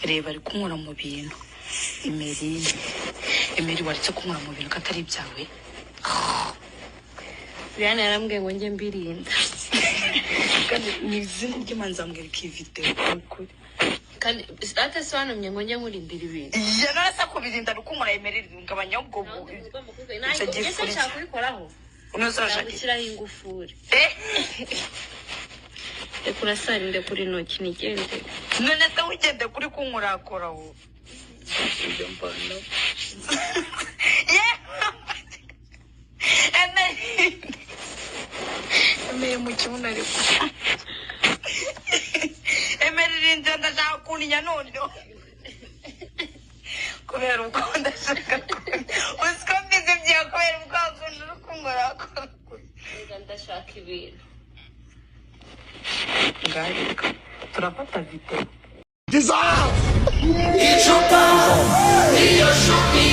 reba ari kunkura mu bintu. Emeline waretse kunkura mu bintu katari ibyawe. Burya narambwiye ngo njye mbirinda. Kandi n'izina ry'Imana zambwira ko video ukuri. Kandi atasobanumye ngo njye nkurindira ibintu. Yarasa kubirinda rukunkura Emeline ngabanya ubwo bubi. Ntabwo ngeze nshaka kubikoraho. Unazashaka gushyiraho ingufuri. Kurasarinde kuri noki nigende. None se wigende kuri kunkurakora wo. Ibyo mbona. Emeline mu kibuno ariko. Emeline ndashaka kuninya none. Kubera uko ndashaka. Usiko mbize byo kubera uko akunda rukunkurakora. Ndashaka ibintu. Ngaho turafata video. Dissolve! Dissolve! Dissolve!